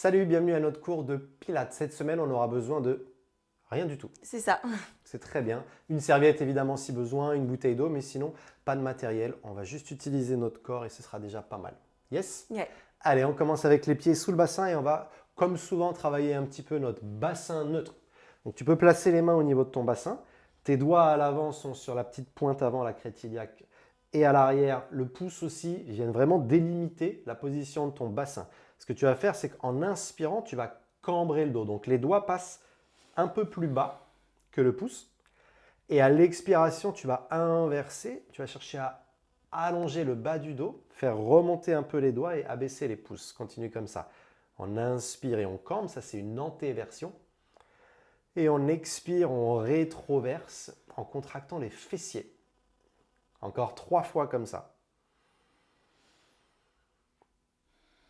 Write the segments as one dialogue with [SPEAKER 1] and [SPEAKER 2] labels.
[SPEAKER 1] Salut, bienvenue à notre cours de Pilates. Cette semaine, on aura besoin de rien du tout.
[SPEAKER 2] C'est ça.
[SPEAKER 1] C'est très bien. Une serviette évidemment si besoin, une bouteille d'eau, mais sinon, pas de matériel. On va juste utiliser notre corps et ce sera déjà pas mal. Yes?
[SPEAKER 2] Ouais.
[SPEAKER 1] Allez, on commence avec les pieds sous le bassin et on va, comme souvent, travailler un petit peu notre bassin neutre. Donc tu peux placer les mains au niveau de ton bassin. Tes doigts à l'avant sont sur la petite pointe avant, la crête iliaque, et à l'arrière, le pouce aussi, viennent vraiment délimiter la position de ton bassin. Ce que tu vas faire, c'est qu'en inspirant, tu vas cambrer le dos. Donc les doigts passent un peu plus bas que le pouce. Et à l'expiration, tu vas inverser. Tu vas chercher à allonger le bas du dos, faire remonter un peu les doigts et abaisser les pouces. Continue comme ça. On inspire et on cambre, ça c'est une antéversion. Et on expire, on rétroverse en contractant les fessiers. Encore 3 fois comme ça.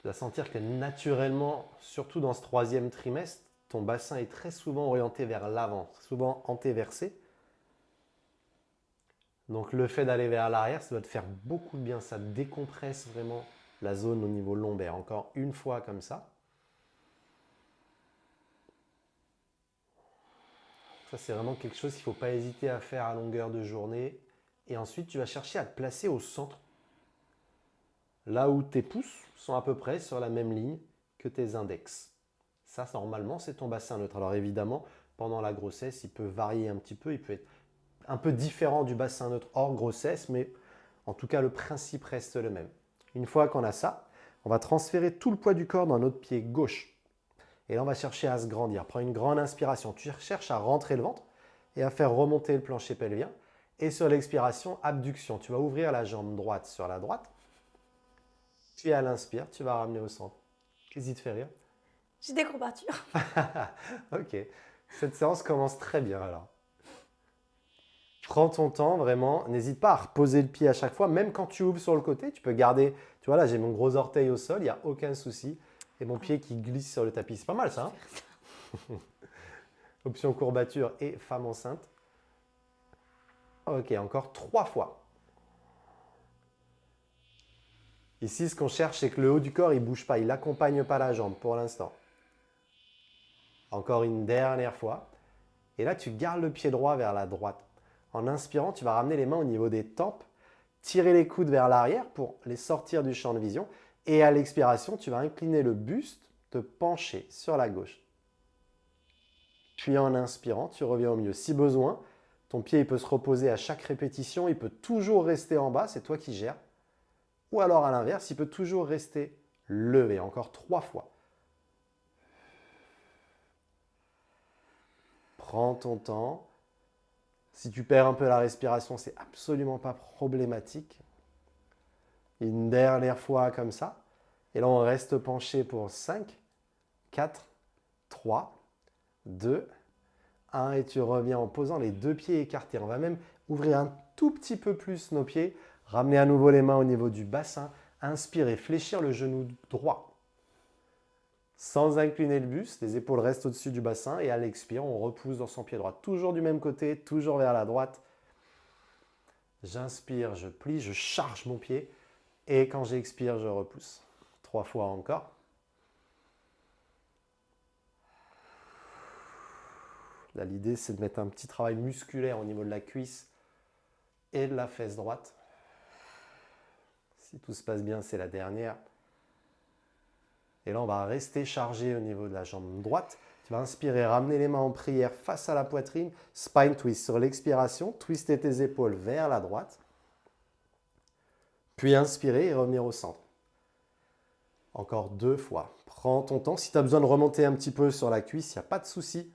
[SPEAKER 1] Tu vas sentir que naturellement, surtout dans ce 3e trimestre, ton bassin est très souvent orienté vers l'avant, souvent antéversé. Donc le fait d'aller vers l'arrière, ça doit te faire beaucoup de bien. Ça décompresse vraiment la zone au niveau lombaire. Encore une fois comme ça. Ça, c'est vraiment quelque chose qu'il ne faut pas hésiter à faire à longueur de journée. Et ensuite, tu vas chercher à te placer au centre. Là où tes pouces sont à peu près sur la même ligne que tes index. Ça, normalement, c'est ton bassin neutre. Alors évidemment, pendant la grossesse, il peut varier un petit peu. Il peut être un peu différent du bassin neutre hors grossesse, mais en tout cas, le principe reste le même. Une fois qu'on a ça, on va transférer tout le poids du corps dans notre pied gauche. Et là, on va chercher à se grandir. Prends une grande inspiration. Tu cherches à rentrer le ventre et à faire remonter le plancher pelvien. Et sur l'expiration, abduction. Tu vas ouvrir la jambe droite sur la droite. Puis à l'inspire, tu vas ramener au centre. Qu'est-ce qui te fait rire?
[SPEAKER 2] J'ai des courbatures.
[SPEAKER 1] Ok. Cette séance commence très bien alors. Prends ton temps, vraiment. N'hésite pas à reposer le pied à chaque fois. Même quand tu ouvres sur le côté, tu peux garder. Tu vois, là, j'ai mon gros orteil au sol, il n'y a aucun souci. Et mon pied qui glisse sur le tapis. C'est pas mal ça, hein? Option courbature et femme enceinte. Ok, encore 3 fois. Ici, ce qu'on cherche, c'est que le haut du corps, il ne bouge pas. Il n'accompagne pas la jambe pour l'instant. Encore une dernière fois. Et là, tu gardes le pied droit vers la droite. En inspirant, tu vas ramener les mains au niveau des tempes, tirer les coudes vers l'arrière pour les sortir du champ de vision. Et à l'expiration, tu vas incliner le buste, te pencher sur la gauche. Puis en inspirant, tu reviens au milieu. Si besoin, ton pied il peut se reposer à chaque répétition, il peut toujours rester en bas, c'est toi qui gères. Ou alors à l'inverse, il peut toujours rester levé. Encore 3 fois. Prends ton temps. Si tu perds un peu la respiration, c'est absolument pas problématique. Une dernière fois comme ça. Et là, on reste penché pour 5, 4, 3, 2, 1. Et tu reviens en posant les 2 pieds écartés. On va même ouvrir un tout petit peu plus nos pieds. Ramener à nouveau les mains au niveau du bassin. Inspire et fléchir le genou droit. Sans incliner le buste, les épaules restent au-dessus du bassin. Et à l'expire, on repousse dans son pied droit. Toujours du même côté, toujours vers la droite. J'inspire, je plie, je charge mon pied. Et quand j'expire, je repousse. 3 fois encore. Là, l'idée, c'est de mettre un petit travail musculaire au niveau de la cuisse et de la fesse droite. Si tout se passe bien, c'est la dernière. Et là, on va rester chargé au niveau de la jambe droite. Tu vas inspirer, ramener les mains en prière face à la poitrine. Spine twist sur l'expiration. Twister tes épaules vers la droite. Puis inspirer et revenir au centre. Encore 2 fois. Prends ton temps. Si tu as besoin de remonter un petit peu sur la cuisse, il n'y a pas de souci.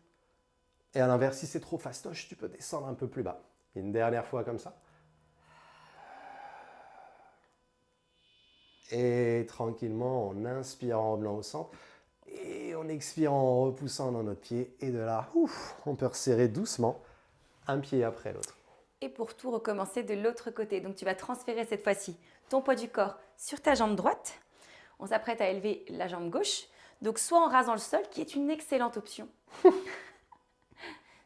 [SPEAKER 1] Et à l'inverse, si c'est trop fastoche, tu peux descendre un peu plus bas. Une dernière fois comme ça. Et tranquillement, on inspire en revenant au centre. Et on expire en repoussant dans notre pied. Et de là, on peut resserrer doucement un pied après l'autre.
[SPEAKER 2] Et pour tout recommencer de l'autre côté. Donc tu vas transférer cette fois-ci ton poids du corps sur ta jambe droite. On s'apprête à élever la jambe gauche. Donc soit en rasant le sol, qui est une excellente option.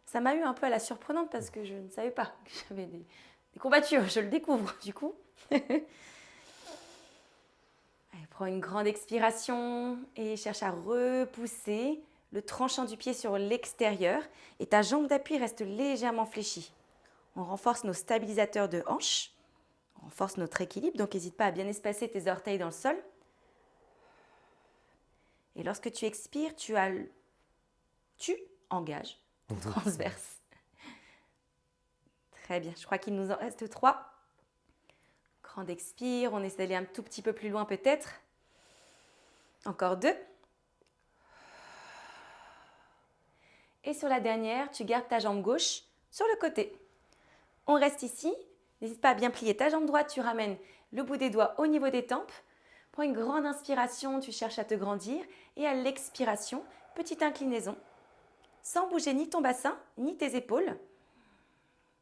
[SPEAKER 2] Ça m'a eu un peu à la surprenante parce que je ne savais pas que j'avais des courbatures. Je le découvre du coup. Allez, Prends une grande expiration et cherche à repousser le tranchant du pied sur l'extérieur et ta jambe d'appui reste légèrement fléchie. On renforce nos stabilisateurs de hanche, on renforce notre équilibre, donc n'hésite pas à bien espacer tes orteils dans le sol. Et lorsque tu expires, tu engages ton transverse. Très bien, je crois qu'il nous en reste 3. Grande expire, on essaie d'aller un tout petit peu plus loin peut-être. Encore 2. Et sur la dernière, tu gardes ta jambe gauche sur le côté. On reste ici. N'hésite pas à bien plier ta jambe droite. Tu ramènes le bout des doigts au niveau des tempes. Prends une grande inspiration, tu cherches à te grandir. Et à l'expiration, petite inclinaison. Sans bouger ni ton bassin, ni tes épaules.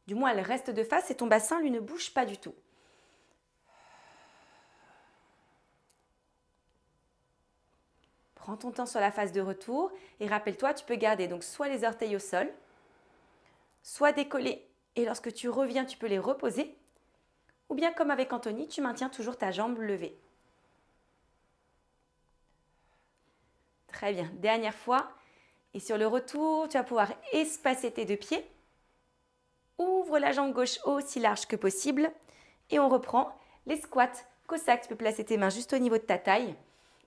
[SPEAKER 2] Du moins, elles restent de face et ton bassin, lui, ne bouge pas du tout. Prends ton temps sur la phase de retour et rappelle-toi, tu peux garder donc soit les orteils au sol, soit décollés et lorsque tu reviens, tu peux les reposer ou bien comme avec Anthony, tu maintiens toujours ta jambe levée. Très bien, dernière fois. Et sur le retour, tu vas pouvoir espacer tes 2 pieds. Ouvre la jambe gauche aussi large que possible et on reprend les squats. Cossack, tu peux placer tes mains juste au niveau de ta taille.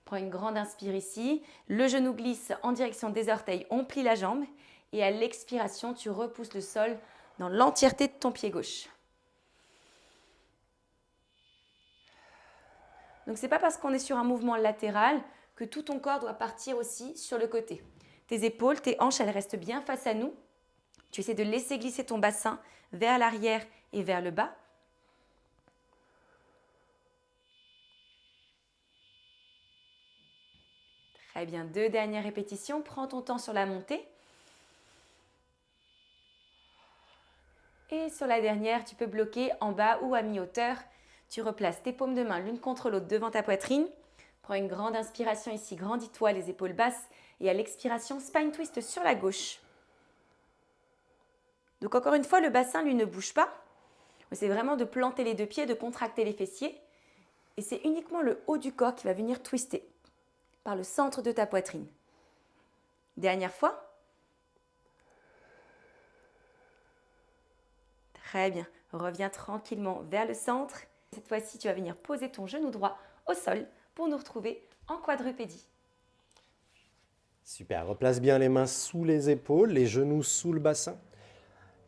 [SPEAKER 2] Prends une grande inspire ici, le genou glisse en direction des orteils, on plie la jambe et à l'expiration, tu repousses le sol dans l'entièreté de ton pied gauche. Donc ce n'est pas parce qu'on est sur un mouvement latéral que tout ton corps doit partir aussi sur le côté. Tes épaules, tes hanches, elles restent bien face à nous. Tu essaies de laisser glisser ton bassin vers l'arrière et vers le bas. Très bien, 2 dernières répétitions. Prends ton temps sur la montée. Et sur la dernière, tu peux bloquer en bas ou à mi-hauteur. Tu replaces tes paumes de main l'une contre l'autre devant ta poitrine. Prends une grande inspiration ici, grandis-toi, les épaules basses. Et à l'expiration, spine twist sur la gauche. Donc encore une fois, le bassin, lui, ne bouge pas. C'est vraiment de planter les 2 pieds, de contracter les fessiers. Et c'est uniquement le haut du corps qui va venir twister par le centre de ta poitrine. Dernière fois. Très bien. Reviens tranquillement vers le centre. Cette fois-ci, tu vas venir poser ton genou droit au sol pour nous retrouver en quadrupédie.
[SPEAKER 1] Super, replace bien les mains sous les épaules, les genoux sous le bassin.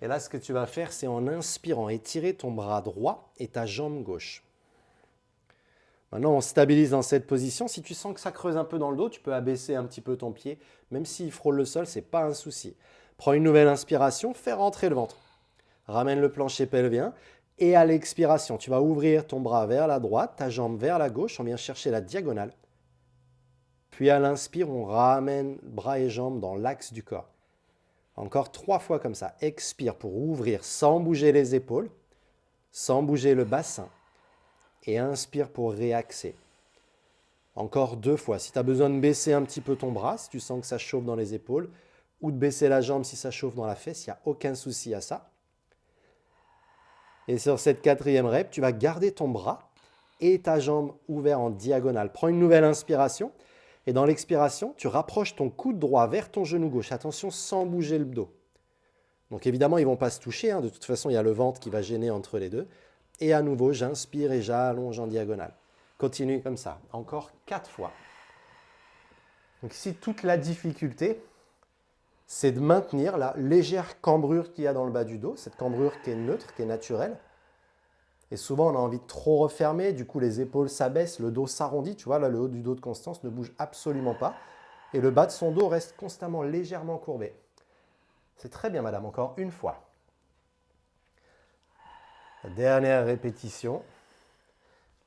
[SPEAKER 1] Et là, ce que tu vas faire, c'est en inspirant, étirer ton bras droit et ta jambe gauche. Maintenant, on stabilise dans cette position. Si tu sens que ça creuse un peu dans le dos, tu peux abaisser un petit peu ton pied. Même s'il frôle le sol, ce n'est pas un souci. Prends une nouvelle inspiration, fais rentrer le ventre. Ramène le plancher pelvien. Et à l'expiration, tu vas ouvrir ton bras vers la droite, ta jambe vers la gauche. On vient chercher la diagonale. Puis à l'inspire, on ramène bras et jambes dans l'axe du corps. Encore 3 fois comme ça. Expire pour ouvrir sans bouger les épaules, sans bouger le bassin. Et inspire pour réaxer. Encore 2 fois. Si tu as besoin de baisser un petit peu ton bras, si tu sens que ça chauffe dans les épaules, ou de baisser la jambe si ça chauffe dans la fesse, il n'y a aucun souci à ça. Et sur cette 4e rep, tu vas garder ton bras et ta jambe ouverte en diagonale. Prends une nouvelle inspiration. Et dans l'expiration, tu rapproches ton coude droit vers ton genou gauche. Attention, sans bouger le dos. Donc évidemment, ils ne vont pas se toucher. De toute façon, il y a le ventre qui va gêner entre les deux. Et à nouveau, j'inspire et j'allonge en diagonale. Continue comme ça. Encore 4 fois. Donc ici, toute la difficulté, c'est de maintenir la légère cambrure qu'il y a dans le bas du dos. Cette cambrure qui est neutre, qui est naturelle. Et souvent, on a envie de trop refermer. Du coup, les épaules s'abaissent, le dos s'arrondit. Tu vois, là, le haut du dos de Constance ne bouge absolument pas. Et le bas de son dos reste constamment légèrement courbé. C'est très bien, madame. Encore une fois. La dernière répétition.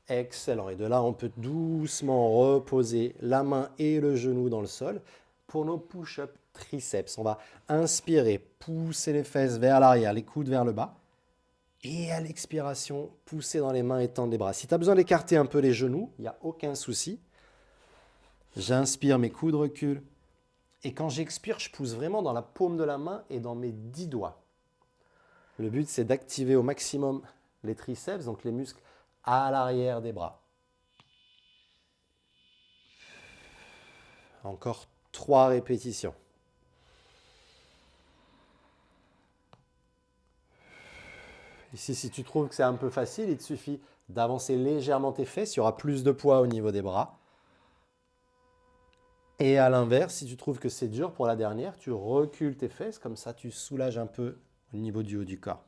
[SPEAKER 1] Excellent. Et de là, on peut doucement reposer la main et le genou dans le sol pour nos push-up triceps. On va inspirer, pousser les fesses vers l'arrière, les coudes vers le bas. Et à l'expiration, pousser dans les mains et tendre les bras. Si tu as besoin d'écarter un peu les genoux, il n'y a aucun souci. J'inspire, mes coudes reculent. Et quand j'expire, je pousse vraiment dans la paume de la main et dans mes 10 doigts. Le but, c'est d'activer au maximum les triceps, donc les muscles à l'arrière des bras. Encore 3 répétitions. Ici, si tu trouves que c'est un peu facile, il te suffit d'avancer légèrement tes fesses. Il y aura plus de poids au niveau des bras. Et à l'inverse, si tu trouves que c'est dur pour la dernière, tu recules tes fesses. Comme ça, tu soulages un peu au niveau du haut du corps.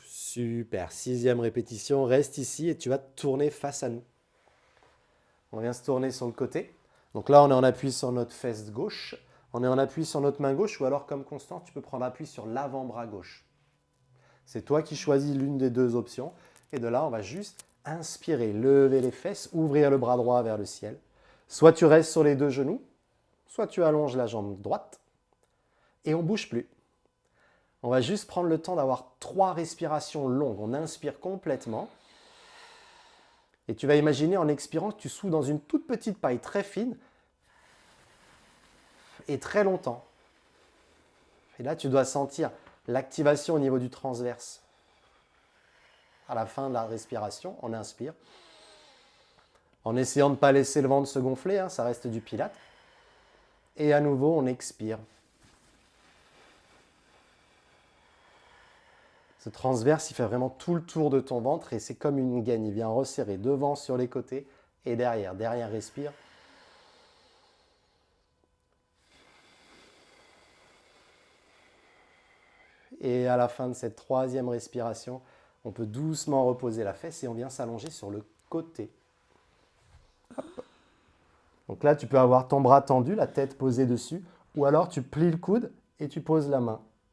[SPEAKER 1] Super. 6e répétition. Reste ici et tu vas te tourner face à nous. On vient se tourner sur le côté. Donc là, on est en appui sur notre fesse gauche. On est en appui sur notre main gauche ou alors comme Constance, tu peux prendre appui sur l'avant-bras gauche. C'est toi qui choisis l'une des deux options. Et de là, on va juste inspirer, lever les fesses, ouvrir le bras droit vers le ciel. Soit tu restes sur les 2 genoux, soit tu allonges la jambe droite et on ne bouge plus. On va juste prendre le temps d'avoir 3 respirations longues. On inspire complètement. Et tu vas imaginer en expirant que tu souffles dans une toute petite paille très fine et très longtemps. Et là, tu dois sentir l'activation au niveau du transverse. À la fin de la respiration, on inspire. En essayant de ne pas laisser le ventre se gonfler, ça reste du pilate. Et à nouveau, on expire. Ce transverse, il fait vraiment tout le tour de ton ventre et c'est comme une gaine. Il vient resserrer devant, sur les côtés et derrière. Derrière, respire. Et à la fin de cette 3e respiration, on peut doucement reposer la fesse et on vient s'allonger sur le côté. Hop. Donc là, tu peux avoir ton bras tendu, la tête posée dessus, ou alors tu plies le coude et tu poses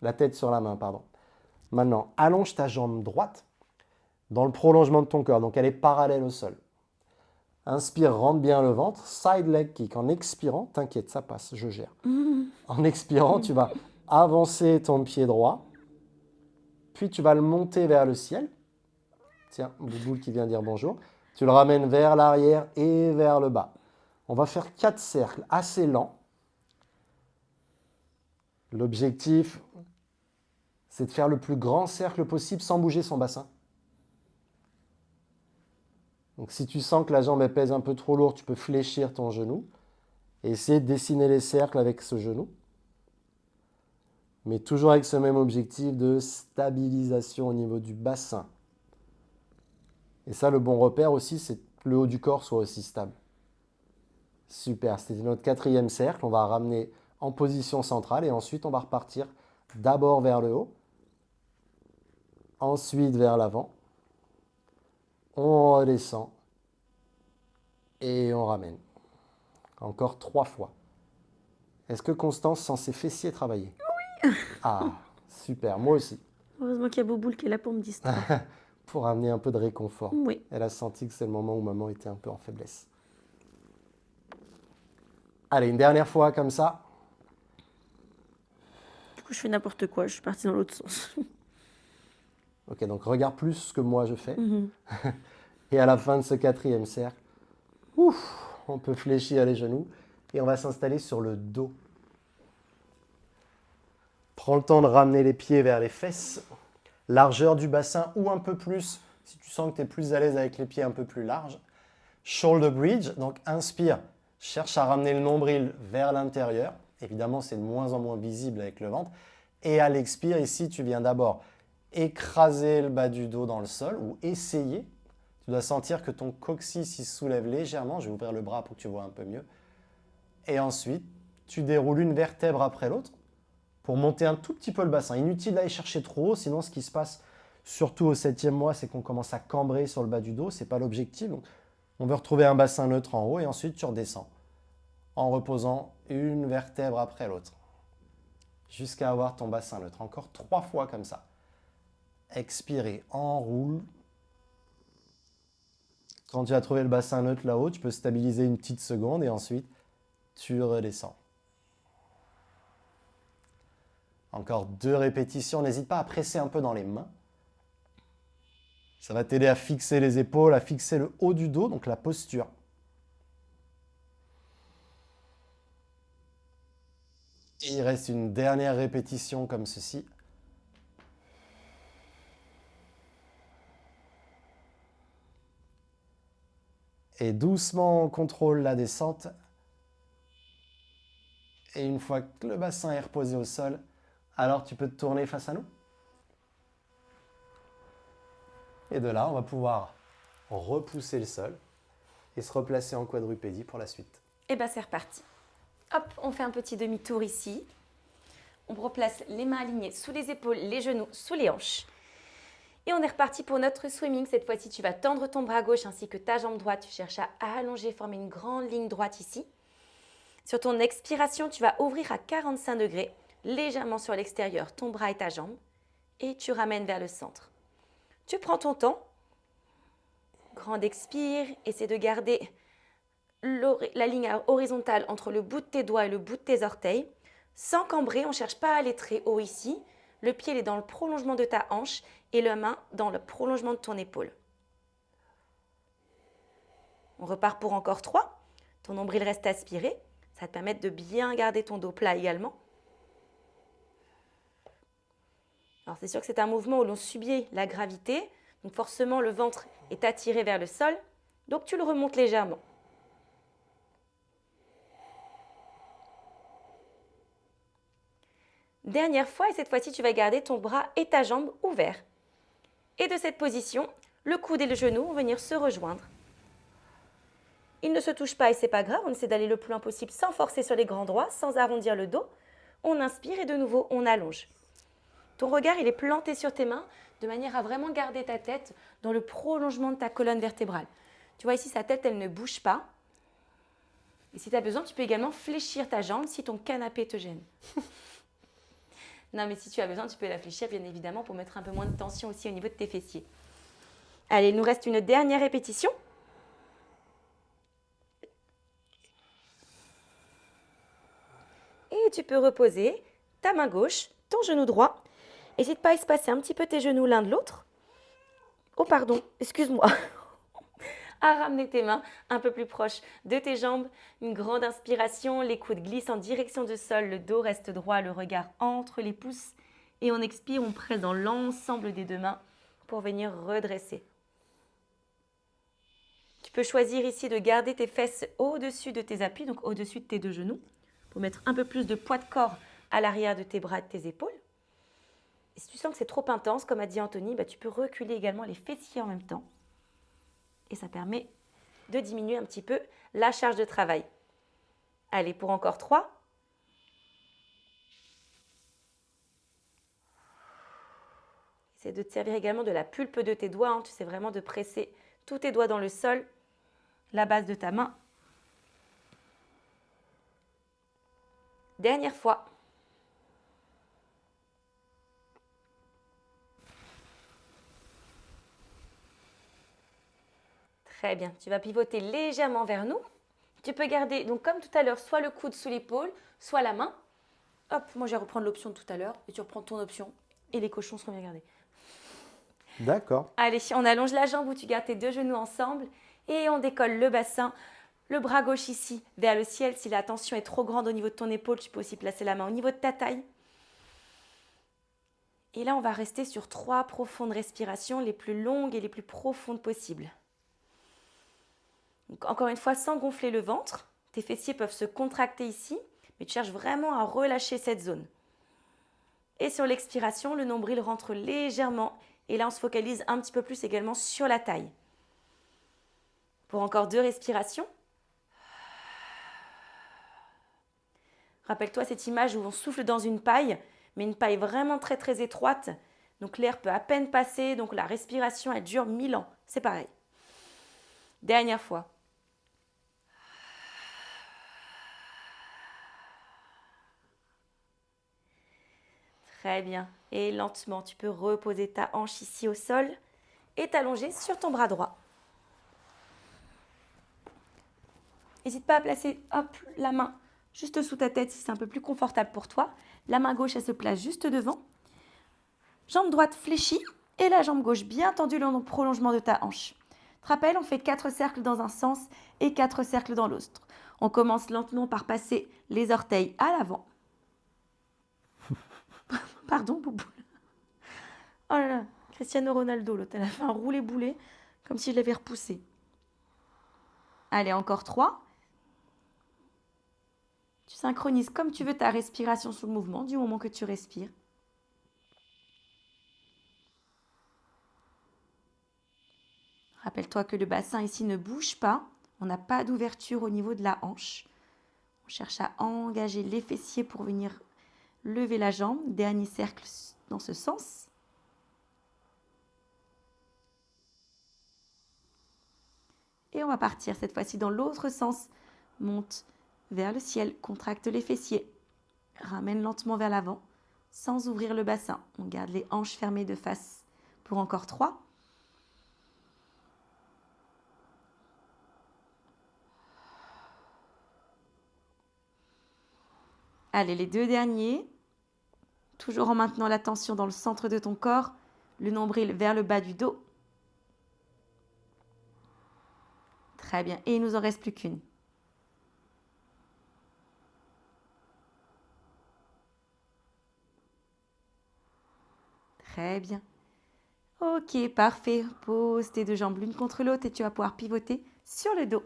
[SPEAKER 1] la tête sur la main, pardon. Maintenant, allonge ta jambe droite dans le prolongement de ton corps, donc elle est parallèle au sol. Inspire, rentre bien le ventre, side leg kick. En expirant, t'inquiète, ça passe, je gère. En expirant, tu vas avancer ton pied droit, puis tu vas le monter vers le ciel. Tiens, Bouboule qui vient dire bonjour. Tu le ramènes vers l'arrière et vers le bas. On va faire 4 cercles assez lents. L'objectif, c'est de faire le plus grand cercle possible sans bouger son bassin. Donc si tu sens que la jambe pèse un peu trop lourd, tu peux fléchir ton genou et essayer de dessiner les cercles avec ce genou. Mais toujours avec ce même objectif de stabilisation au niveau du bassin. Et ça, le bon repère aussi, c'est que le haut du corps soit aussi stable. Super, c'était notre 4e cercle. On va ramener en position centrale et ensuite on va repartir d'abord vers le haut, ensuite vers l'avant. On redescend et on ramène. Encore 3 fois. Est-ce que Constance sent ses fessiers travailler?
[SPEAKER 2] Oui.
[SPEAKER 1] Ah, super, moi aussi.
[SPEAKER 2] Heureusement qu'il y a Bouboule qui est là pour me distraire.
[SPEAKER 1] Pour amener un peu de réconfort.
[SPEAKER 2] Oui.
[SPEAKER 1] Elle a senti que c'est le moment où maman était un peu en faiblesse. Allez, une dernière fois comme ça.
[SPEAKER 2] Du coup, je fais n'importe quoi. Je suis partie dans l'autre sens.
[SPEAKER 1] Ok, donc regarde plus ce que moi je fais.
[SPEAKER 2] Mhm.
[SPEAKER 1] Et à la fin de ce 4e cercle, on peut fléchir les genoux et on va s'installer sur le dos. Prends le temps de ramener les pieds vers les fesses, largeur du bassin ou un peu plus, si tu sens que tu es plus à l'aise avec les pieds un peu plus larges. Shoulder bridge, donc inspire, cherche à ramener le nombril vers l'intérieur. Évidemment, c'est de moins en moins visible avec le ventre. Et à l'expire, ici, tu viens d'abord écraser le bas du dos dans le sol ou essayer. Tu dois sentir que ton coccyx il se soulève légèrement. Je vais ouvrir le bras pour que tu vois un peu mieux. Et ensuite, tu déroules une vertèbre après l'autre pour monter un tout petit peu le bassin. Inutile d'aller chercher trop haut, sinon ce qui se passe, surtout au 7e mois, c'est qu'on commence à cambrer sur le bas du dos. Ce n'est pas l'objectif. Donc, on veut retrouver un bassin neutre en haut et ensuite tu redescends en reposant une vertèbre après l'autre jusqu'à avoir ton bassin neutre. Encore 3 fois comme ça. Expirez, enroule. Quand tu as trouvé le bassin neutre là-haut, tu peux stabiliser une petite seconde et ensuite tu redescends. Encore 2 répétitions. N'hésite pas à presser un peu dans les mains. Ça va t'aider à fixer les épaules, à fixer le haut du dos, donc la posture. Et il reste une dernière répétition comme ceci. Et doucement, on contrôle la descente. Et une fois que le bassin est reposé au sol, alors tu peux te tourner face à nous. Et de là, on va pouvoir repousser le sol et se replacer en quadrupédie pour la suite.
[SPEAKER 2] Et bien c'est reparti. Hop, on fait un petit demi-tour ici. On replace les mains alignées sous les épaules, les genoux sous les hanches. Et on est reparti pour notre swimming. Cette fois-ci, tu vas tendre ton bras gauche ainsi que ta jambe droite. Tu cherches à allonger, former une grande ligne droite ici. Sur ton expiration, tu vas ouvrir à 45 degrés, légèrement sur l'extérieur, ton bras et ta jambe. Et tu ramènes vers le centre. Tu prends ton temps. Grande expire. Essaie de garder la ligne horizontale entre le bout de tes doigts et le bout de tes orteils. Sans cambrer, on ne cherche pas à aller très haut ici. Le pied il est dans le prolongement de ta hanche et la main dans le prolongement de ton épaule. On repart pour encore 3. Ton nombril reste aspiré. Ça va te permettre de bien garder ton dos plat également. Alors c'est sûr que c'est un mouvement où l'on subit la gravité. Donc forcément, le ventre est attiré vers le sol. Donc tu le remontes légèrement. Dernière fois, et cette fois-ci, tu vas garder ton bras et ta jambe ouverts. Et de cette position, le coude et le genou vont venir se rejoindre. Ils ne se touchent pas et c'est pas grave, on essaie d'aller le plus loin possible sans forcer sur les grands droits, sans arrondir le dos. On inspire et de nouveau, on allonge. Ton regard, il est planté sur tes mains de manière à vraiment garder ta tête dans le prolongement de ta colonne vertébrale. Tu vois ici, sa tête, elle ne bouge pas. Et si tu as besoin, tu peux également fléchir ta jambe si ton canapé te gêne. Non, mais si tu as besoin, tu peux la fléchir, bien évidemment, pour mettre un peu moins de tension aussi au niveau de tes fessiers. Allez, il nous reste une dernière répétition. Et tu peux reposer ta main gauche, ton genou droit. N'hésite pas à espacer un petit peu tes genoux l'un de l'autre. Oh, pardon, excuse-moi. À ramener tes mains un peu plus proches de tes jambes. Une grande inspiration, les coudes glissent en direction du sol, le dos reste droit, le regard entre les pouces. Et on expire, on presse dans l'ensemble des deux mains pour venir redresser. Tu peux choisir ici de garder tes fesses au-dessus de tes appuis, donc au-dessus de tes deux genoux, pour mettre un peu plus de poids de corps à l'arrière de tes bras et de tes épaules. Et si tu sens que c'est trop intense, comme a dit Anthony, tu peux reculer également les fessiers en même temps. Et ça permet de diminuer un petit peu la charge de travail. Allez, pour encore 3. Essaie de te servir également de la pulpe de tes doigts. Tu sais vraiment de presser tous tes doigts dans le sol, la base de ta main. Dernière fois. Très bien. Tu vas pivoter légèrement vers nous. Tu peux garder, donc comme tout à l'heure, soit le coude sous l'épaule, soit la main. Hop, moi je vais reprendre l'option de tout à l'heure et tu reprends ton option et les cochons seront bien gardés.
[SPEAKER 1] D'accord.
[SPEAKER 2] Allez, on allonge la jambe où tu gardes tes deux genoux ensemble et on décolle le bassin, le bras gauche ici vers le ciel. Si la tension est trop grande au niveau de ton épaule, tu peux aussi placer la main au niveau de ta taille. Et là, on va rester sur 3 profondes respirations, les plus longues et les plus profondes possibles. Donc, encore une fois, sans gonfler le ventre. Tes fessiers peuvent se contracter ici, mais tu cherches vraiment à relâcher cette zone. Et sur l'expiration, le nombril rentre légèrement. Et là, on se focalise un petit peu plus également sur la taille. Pour encore 2 respirations. Rappelle-toi cette image où on souffle dans une paille, mais une paille vraiment très très étroite. Donc l'air peut à peine passer, donc la respiration, elle dure 1000 ans. C'est pareil. Dernière fois. Très bien. Et lentement, tu peux reposer ta hanche ici au sol et t'allonger sur ton bras droit. N'hésite pas à placer la main juste sous ta tête si c'est un peu plus confortable pour toi. La main gauche, elle se place juste devant. Jambe droite fléchie et la jambe gauche bien tendue dans le prolongement de ta hanche. Tu te rappelles, on fait 4 cercles dans un sens et 4 cercles dans l'autre. On commence lentement par passer les orteils à l'avant. Pardon, Bouboule. Oh là là, Cristiano Ronaldo, l'autre, elle a fait un roulé-boulé comme si je l'avais repoussé. Allez, encore 3. Tu synchronises comme tu veux ta respiration sous le mouvement du moment que tu respires. Rappelle-toi que le bassin ici ne bouge pas. On n'a pas d'ouverture au niveau de la hanche. On cherche à engager les fessiers pour venir lever la jambe. Dernier cercle dans ce sens. Et on va partir cette fois-ci dans l'autre sens. Monte vers le ciel, contracte les fessiers. Ramène lentement vers l'avant, sans ouvrir le bassin. On garde les hanches fermées de face pour encore 3. Allez, les 2 derniers. Toujours en maintenant la tension dans le centre de ton corps, le nombril vers le bas du dos. Très bien. Et il nous en reste plus qu'une. Très bien. Ok, parfait. Pose tes 2 jambes l'une contre l'autre et tu vas pouvoir pivoter sur le dos.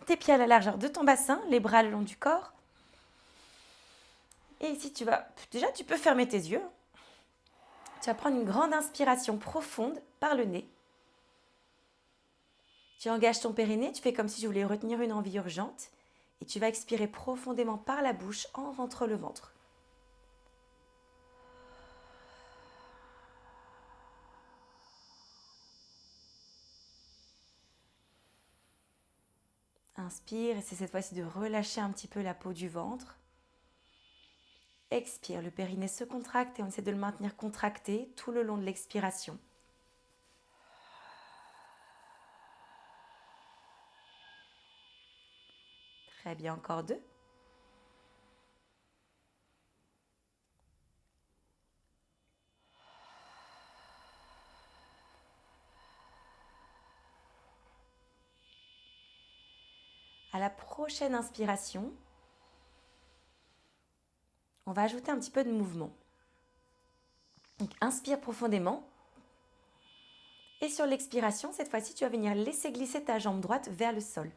[SPEAKER 2] Tes pieds à la largeur de ton bassin, les bras le long du corps. Et ici, tu peux fermer tes yeux. Tu vas prendre une grande inspiration profonde par le nez. Tu engages ton périnée, tu fais comme si je voulais retenir une envie urgente. Et tu vas expirer profondément par la bouche en rentrant le ventre. Inspire, essaie cette fois-ci de relâcher un petit peu la peau du ventre. Expire, le périnée se contracte et on essaie de le maintenir contracté tout le long de l'expiration. Très bien, encore 2. À la prochaine inspiration, on va ajouter un petit peu de mouvement. Donc, inspire profondément. Et sur l'expiration, cette fois-ci, tu vas venir laisser glisser ta jambe droite vers le sol.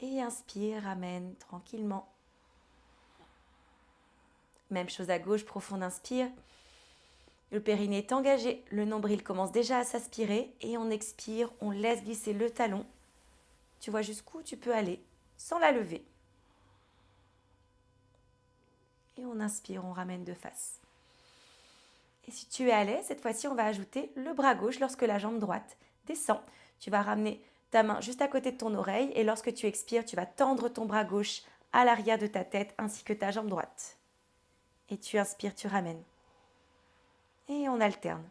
[SPEAKER 2] Et inspire, ramène tranquillement. Même chose à gauche, profonde inspire. Le périnée est engagé, le nombril commence déjà à s'aspirer et on expire, on laisse glisser le talon. Tu vois jusqu'où tu peux aller sans la lever. Et on inspire, on ramène de face. Et si tu es à l'aise, cette fois-ci, on va ajouter le bras gauche lorsque la jambe droite descend. Tu vas ramener ta main juste à côté de ton oreille et lorsque tu expires, tu vas tendre ton bras gauche à l'arrière de ta tête ainsi que ta jambe droite. Et tu inspires, tu ramènes. Et on alterne.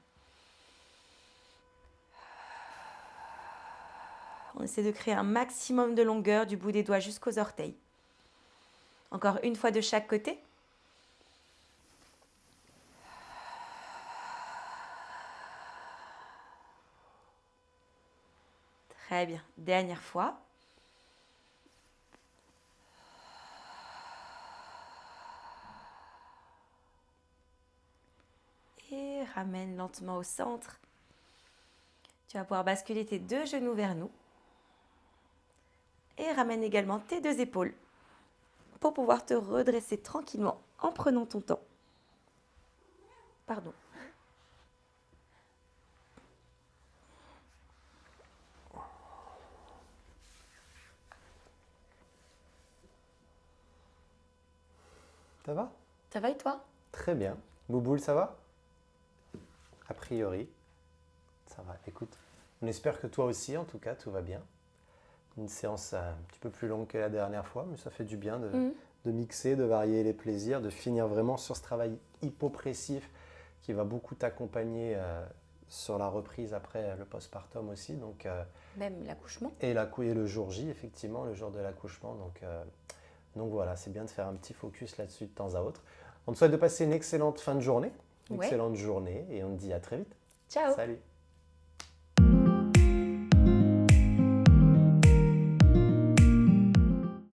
[SPEAKER 2] On essaie de créer un maximum de longueur du bout des doigts jusqu'aux orteils. Encore une fois de chaque côté. Très bien. Dernière fois. Et ramène lentement au centre. Tu vas pouvoir basculer tes 2 genoux vers nous. Et ramène également tes 2 épaules pour pouvoir te redresser tranquillement en prenant ton temps. Pardon.
[SPEAKER 1] Ça va?
[SPEAKER 2] Ça va et toi?
[SPEAKER 1] Très bien. Bouboule, ça va? A priori, ça va. Écoute, on espère que toi aussi, en tout cas, tout va bien. Une séance un petit peu plus longue que la dernière fois, mais ça fait du bien de mixer, de varier les plaisirs, de finir vraiment sur ce travail hypopressif qui va beaucoup t'accompagner sur la reprise après le postpartum aussi. Donc,
[SPEAKER 2] Même l'accouchement.
[SPEAKER 1] et le jour J, effectivement, le jour de l'accouchement. Donc voilà, c'est bien de faire un petit focus là-dessus de temps à autre. On te souhaite de passer une excellente fin de journée, une
[SPEAKER 2] Ouais.
[SPEAKER 1] excellente journée et on te dit à très vite.
[SPEAKER 2] Ciao.
[SPEAKER 1] Salut.